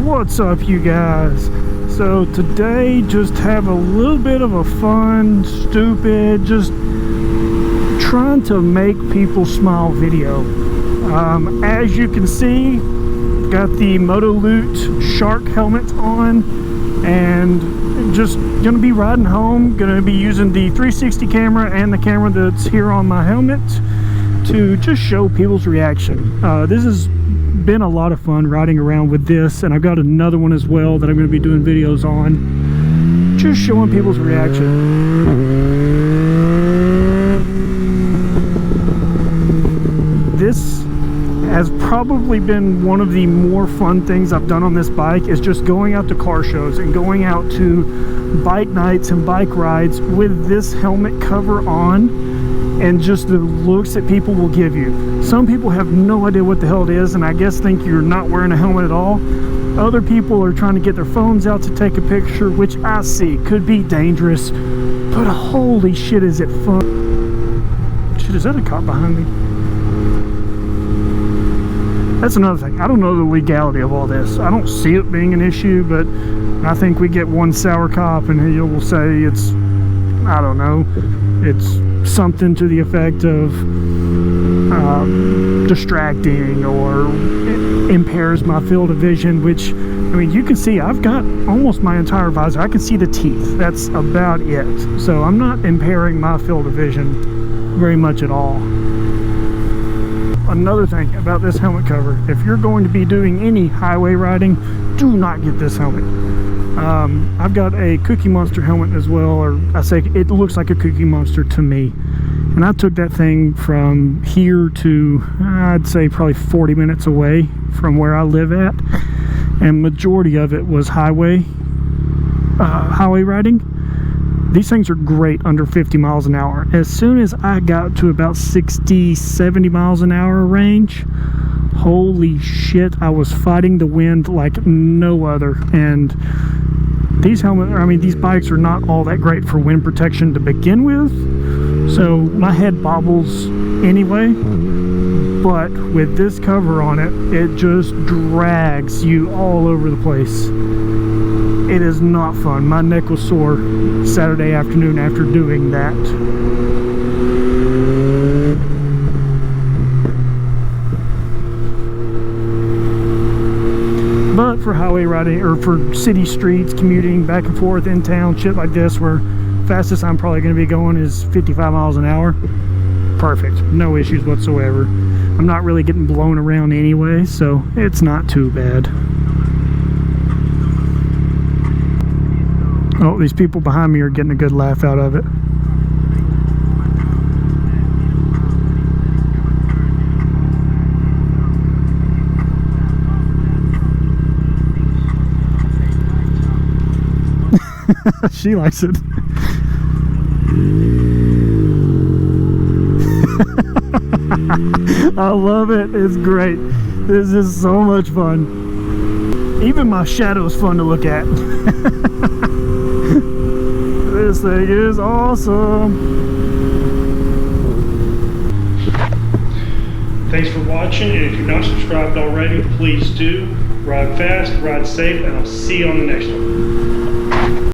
What's up, you guys? So today, just have a little bit of a fun, stupid, just trying to make people smile video. As you can see, got the Moto Loot shark helmet on, and just gonna be riding home. Gonna be using the 360 camera and the camera that's here on my helmet to just show people's reaction. This has been a lot of fun riding around with this, and I've got another one as well that I'm going to be doing videos on, just showing people's reaction. This has probably been one of the more fun things I've done on this bike, is just going out to car shows and going out to bike nights and bike rides with this helmet cover on, and just the looks that people will give you. Some people have no idea what the hell it is, and I guess think you're not wearing a helmet at all. Other people are trying to get their phones out to take a picture, which I see could be dangerous, but holy shit, is it fun. Shit, is that a cop behind me? That's another thing. I don't know the legality of all this. I don't see it being an issue, but I think we get one sour cop and he will say it's, I don't know, it's something to the effect of distracting or impairs my field of vision, which, I mean, you can see I've got almost my entire visor. I can see the teeth. That's about it. So I'm not impairing my field of vision very much at all. Another thing about this helmet cover, if you're going to be doing any highway riding, do not get this helmet. I've got a Cookie Monster helmet as well, or I say it looks like a Cookie Monster to me. And I took that thing from here to, I'd say probably 40 minutes away from where I live at. And majority of it was highway riding. These things are great under 50 miles an hour. As soon as I got to about 60, 70 miles an hour range, holy shit, I was fighting the wind like no other. And these these bikes are not all that great for wind protection to begin with, so my head bobbles anyway. But with this cover on it, it just drags you all over the place. It is not fun. My neck was sore Saturday afternoon after doing that. But for highway riding, or for city streets, commuting back and forth in town, shit like this, where fastest I'm probably going to be going is 55 miles an hour, perfect. No issues whatsoever. I'm not really getting blown around anyway, so it's not too bad. Oh, these people behind me are getting a good laugh out of it. She likes it. I love it. It's great. This is so much fun. Even my shadow is fun to look at. This thing is awesome. Thanks for watching, and if you're not subscribed already, please do. Ride fast, ride safe, and I'll see you on the next one.